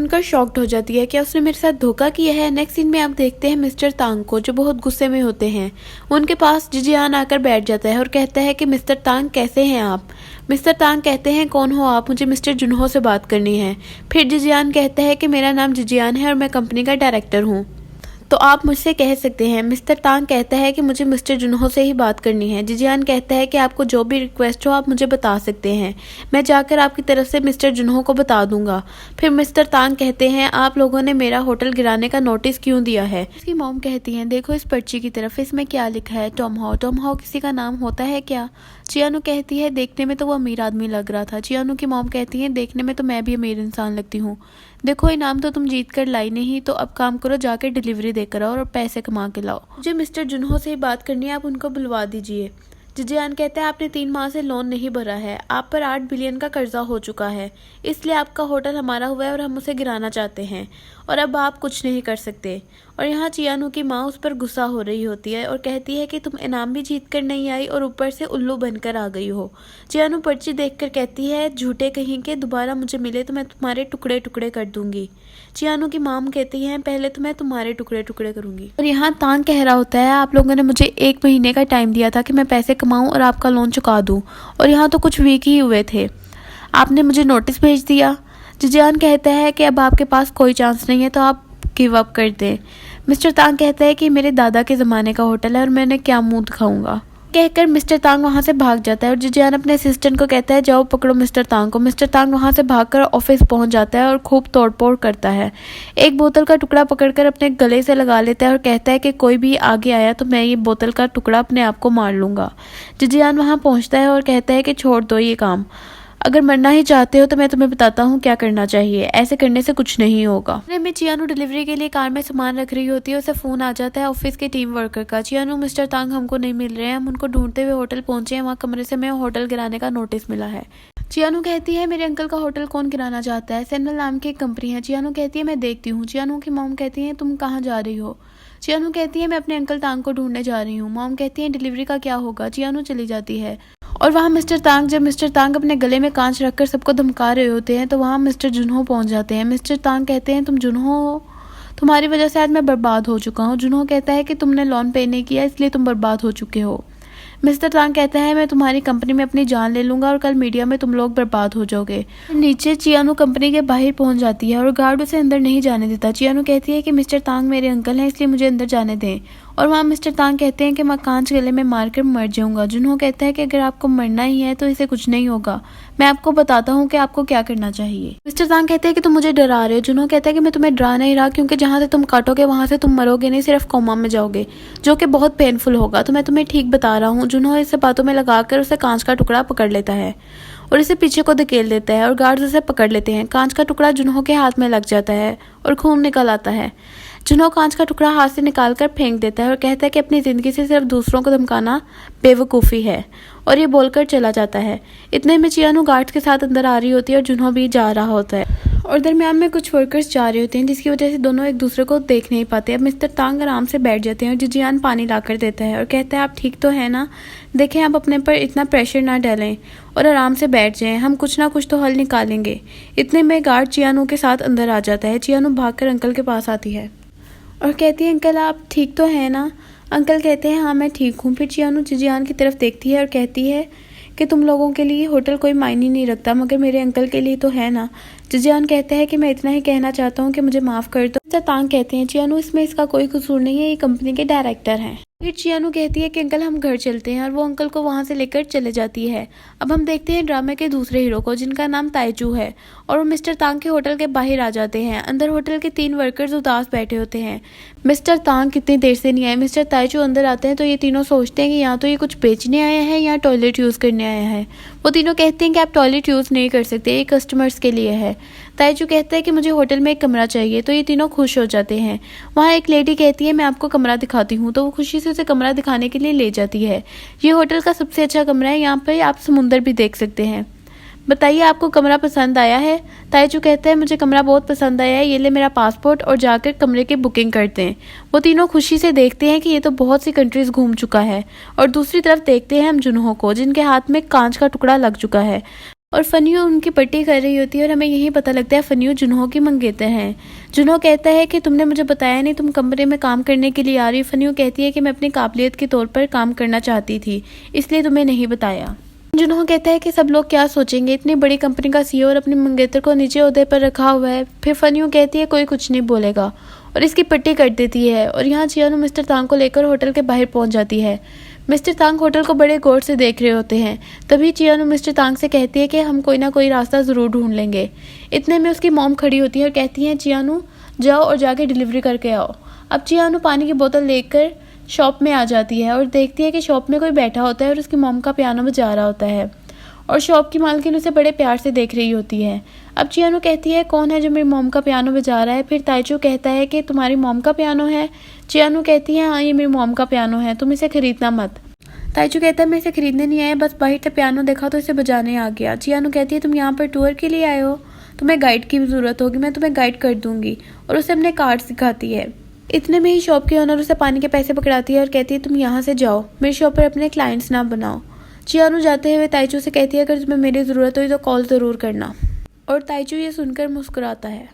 सुनकर शॉक्ड हो जाती है, क्या उसने मेरे साथ धोखा किया है। नेक्स्ट सीन में आप देखते हैं मिस्टर तांग को, जो बहुत गुस्से में होते हैं। उनके पास जिजियान आकर बैठ जाता है और कहता है कि मिस्टर तांग कैसे हैं आप। मिस्टर तांग कहते हैं कौन हो आप, मुझे मिस्टर जुनहो से बात करनी है। फिर जिजियान कहता है कि मेरा नाम जिजियान है और मैं कंपनी का डायरेक्टर हूँ, तो आप मुझसे कह सकते हैं। मिस्टर तांग कहता है कि मुझे मिस्टर जुनहो से ही बात करनी है। जिजियान कहता है कि आपको जो भी रिक्वेस्ट हो आप मुझे बता सकते हैं, मैं जाकर आपकी तरफ से मिस्टर जुनहो को बता दूंगा। फिर मिस्टर तांग कहते हैं आप लोगों ने मेरा होटल गिराने का नोटिस क्यों दिया है। इसकी मॉम कहती हैं देखो इस पर्ची की तरफ, इसमें क्या लिखा है, टॉम हाउ। टॉम हाउ किसी का नाम होता है क्या। चियानो कहती है देखने में तो वो अमीर आदमी लग रहा था। चियानो की मॉम कहती है देखने में तो मैं भी अमीर इंसान लगती हूँ। देखो इनाम तो तुम जीत कर लाई नहीं, तो अब काम करो, जाकर डिलीवरी देकर आओ और पैसे कमा के लाओ। मुझे मिस्टर जुनहो से ही बात करनी है, आप उनको बुलवा दीजिए। जिजियान कहते हैं आपने 3 माह से लोन नहीं भरा है, आप पर 8 बिलियन का कर्जा हो चुका है, इसलिए आपका होटल हमारा हुआ है और हम उसे गिराना चाहते हैं और अब आप कुछ नहीं कर सकते। और यहाँ चियानो की माँ उस पर गुस्सा हो रही होती है और कहती है कि तुम इनाम भी जीत कर नहीं आई और ऊपर से उल्लू बनकर आ गई हो। चियानो पर्ची देखकर कहती है झूठे कहीं के, दोबारा मुझे मिले तो मैं तुम्हारे टुकड़े टुकड़े कर दूंगी। चियानो की माम कहती है पहले तो मैं तुम्हारे टुकड़े टुकड़े करूंगी। और यहाँ तांग कह रहा होता है आप लोगों ने मुझे 1 महीने का टाइम दिया था कि मैं पैसे कमाऊं और आपका लोन चुका दूं, और यहाँ तो कुछ वीक ही हुए थे, आपने मुझे नोटिस भेज दिया। जिजियान कहता है कि अब आपके पास कोई चांस नहीं है, तो आप गिव अप कर दें। मिस्टर तांग कहता है कि मेरे दादा के ज़माने का होटल है और मैं उन्हें क्या मुंह दिखाऊंगा। कहकर मिस्टर तांग वहां से भाग जाता है और जिजियान अपने असिस्टेंट को कहता है जाओ पकड़ो मिस्टर तांग को। मिस्टर तांग वहां से भागकर ऑफिस पहुंच जाता है और खूब तोड़फोड़ करता है। एक बोतल का टुकड़ा पकड़कर अपने गले से लगा लेता है और कहता है कि कोई भी आगे आया तो मैं ये बोतल का टुकड़ा अपने आप को मार लूंगा। जिजियान वहां पहुंचता है और कहता है कि छोड़ दो ये काम, अगर मरना ही चाहते हो तो मैं तुम्हें बताता हूँ क्या करना चाहिए, ऐसे करने से कुछ नहीं होगा। में चियानो डिलीवरी के लिए कार में सामान रख रही होती है, उसे फोन आ जाता है ऑफिस के टीम वर्कर का। चियानो मिस्टर तांग हमको नहीं मिल रहे हैं, हम उनको ढूंढते हुए होटल पहुंचे हैं, वहाँ कमरे से हमें होटल गिराने का नोटिस मिला है। चियानो कहती है मेरे अंकल का होटल कौन गिराना चाहता है, सेनल नाम की एक कंपनी है। चियानो कहती है मैं देखती हूँ। चियानो की मॉम कहती है तुम कहाँ जा रही हो। चियानो कहती है मैं अपने अंकल तांग को ढूंढने जा रही हूँ। मॉम कहती है डिलीवरी का क्या होगा। चियानो चली जाती है और वहाँ जब मिस्टर तांग अपने गले में कांच रखकर सबको धमका रहे होते हैं तो वहाँ मिस्टर जुनहो पहुंच जाते हैं। मिस्टर तांग कहते हैं तुम जुनहो हो, तुम्हारी वजह से आज मैं बर्बाद हो चुका हूँ। जुनहो कहता है कि तुमने लोन पे नहीं किया इसलिए तुम बर्बाद हो चुके हो। मिस्टर तांग कहता है मैं तुम्हारी कंपनी में अपनी जान ले लूंगा और कल मीडिया में तुम लोग बर्बाद हो जाओगे। नीचे चियानो कंपनी के बाहर पहुंच जाती है और गार्ड उसे अंदर नहीं जाने देता। चियानो कहती है कि मिस्टर तांग मेरे अंकल हैं इसलिए मुझे अंदर जाने दें, और वहाँ मिस्टर तांग कहते हैं कि मैं कांच गले में मारकर मर जाऊंगा। जुनहो कहता है कि अगर आपको मरना ही है तो इसे कुछ नहीं होगा, मैं आपको बताता हूँ कि आपको क्या करना चाहिए। मिस्टर तांग कहते हैं कि तुम मुझे डरा रहे हो। जुनहो कहता है कि मैं तुम्हें डरा नहीं रहा, क्योंकि जहाँ से तुम काटोगे वहां से तुम मरोगे नहीं, सिर्फ कोमा में जाओगे, जो कि बहुत पेनफुल होगा, तो मैं तुम्हें ठीक बता रहा हूँ। जुनहो इसे बातों में लगाकर उसे कांच का टुकड़ा पकड़ लेता है और इसे पीछे को धकेल देता है और गार्ड्स उसे पकड़ लेते हैं। कांच का टुकड़ा जुनहो के हाथ में लग जाता है और खून निकल आता है। जुनहो कांच का टुकड़ा हाथ से निकालकर फेंक देता है और कहता है कि अपनी जिंदगी से सिर्फ दूसरों को धमकाना बेवकूफ़ी है, और ये बोलकर चला जाता है। इतने में चियानो गार्ड्स के साथ अंदर आ रही होती है और जुनहो भी जा रहा होता है और दरमियान में कुछ वर्कर्स जा रहे होते हैं, जिसकी वजह से दोनों एक दूसरे को देख नहीं पाते। अब मिस्टर तांग आराम से बैठ जाते हैं और जिजियान पानी लाकर देता है और कहता है आप ठीक तो है ना, देखें आप अपने पर इतना प्रेशर ना डालें और आराम से बैठ जाएं, हम कुछ ना कुछ तो हल निकालेंगे। इतने में गार्ड चियानो के साथ अंदर आ जाता है। चियानो भागकर अंकल के पास आती है और कहती है अंकल आप ठीक तो है ना। अंकल कहते हैं हाँ मैं ठीक हूँ। फिर चियानो जिजियान की तरफ देखती है और कहती है कि तुम लोगों के लिए होटल कोई मायने नहीं रखता, मगर मेरे अंकल के लिए तो है ना। जिजियान कहता है कि मैं इतना ही कहना चाहता हूँ कि मुझे माफ़ कर दो। मिस्टर तांग कहते हैं चियानो इसमें इसका कोई कसूर नहीं है, ये कंपनी के डायरेक्टर हैं। फिर चियानो कहती है कि अंकल हम घर चलते हैं और वो अंकल को वहाँ से लेकर चले जाती है। अब हम देखते हैं ड्रामे के दूसरे हीरो को, जिनका नाम ताइचू है, और वो मिस्टर तांग के होटल के बाहर आ जाते हैं। अंदर होटल के 3 वर्कर्स उदास बैठे होते हैं। मिस्टर तांग कितनी देर से नहीं आए। मिस्टर ताइचू अंदर आते हैं तो ये तीनों सोचते हैं कि या तो ये कुछ बेचने आया है या टॉयलेट यूज़ करने आया है। वो तीनों कहते हैं कि आप टॉयलेट यूज़ नहीं कर सकते, ये कस्टमर्स के लिए है। ताइचू कहता है कि मुझे होटल में एक कमरा चाहिए, तो ये तीनों खुश हो जाते हैं। वहाँ एक लेडी कहती है मैं आपको कमरा दिखाती हूँ, तो वो खुशी से उसे कमरा दिखाने के लिए ले जाती है। ये होटल का सबसे अच्छा कमरा है, यहाँ पर आप समुंदर भी देख सकते हैं। बताइए आपको कमरा पसंद आया है। ताइचू कहता है मुझे कमरा बहुत पसंद आया है, ये ले मेरा पासपोर्ट और जाकर कमरे की बुकिंग करते हैं। वो तीनों खुशी से देखते हैं कि ये तो बहुत सी कंट्रीज घूम चुका है, और दूसरी तरफ देखते हैं हम जुनहो को, जिनके हाथ में कांच का टुकड़ा लग चुका है। और फनियो उनकी पट्टी कर रही होती है और हमें यही पता लगता है फनियो जुनहो की मंगेतर हैं। जुनहो कहता है कि तुमने मुझे बताया नहीं, तुम कमरे में काम करने के लिए आ रही हो। फनियो कहती है कि मैं अपनी काबिलियत के तौर पर काम करना चाहती थी, इसलिए तुम्हें नहीं बताया। जुनहो कहता है कि सब लोग क्या सोचेंगे, इतनी बड़ी कंपनी का सीईओ और अपनी मंगेतर को नीचे ओहदे पर रखा हुआ है। फिर फनियो कहती है कोई कुछ नहीं बोलेगा और इसकी पट्टी कर देती है। और यहाँ चियानो मिस्टर तांग को लेकर होटल के बाहर पहुंच जाती है। मिस्टर तांग होटल को बड़े गौर से देख रहे होते हैं। तभी चियानो मिस्टर तांग से कहती है कि हम कोई ना कोई रास्ता ज़रूर ढूंढ लेंगे। इतने में उसकी मॉम खड़ी होती है और कहती है चियानो जाओ और जाके डिलीवरी करके आओ। अब चियानो पानी की बोतल लेकर शॉप में आ जाती है और देखती है कि शॉप में कोई बैठा होता है और उसकी मॉम का पियानो बजा रहा होता है और शॉप की मालकिन उसे बड़े प्यार से देख रही होती है। अब चियानो कहती है कौन है जो मेरी मॉम का पियानो बजा रहा है। फिर ताइचू कहता है कि तुम्हारी मॉम का पियानो है। चियानो कहती है हाँ ये मेरी मॉम का पियानो है, तुम इसे खरीदना मत। ताइचू कहता है मैं इसे खरीदने नहीं आया, बस बाहर से पियानो देखा तो इसे बजाने आ गया। चियानो कहती है तुम यहाँ पर टूर के लिए आए हो, तुम्हें गाइड की भी ज़रूरत होगी, मैं तुम्हें गाइड कर दूंगी। और उसे अपने कार्ड सिखाती है। इतने में ही शॉप की ओनर उसे पानी के पैसे पकड़ाती है और कहती है तुम यहाँ से जाओ, मेरी शॉप पर अपने क्लाइंट्स ना बनाओ। चियानो जाते हुए ताइचू से कहती है अगर तुम्हें मेरी ज़रूरत हुई तो कॉल ज़रूर करना। और ताइचू ये सुनकर मुस्कुराता है।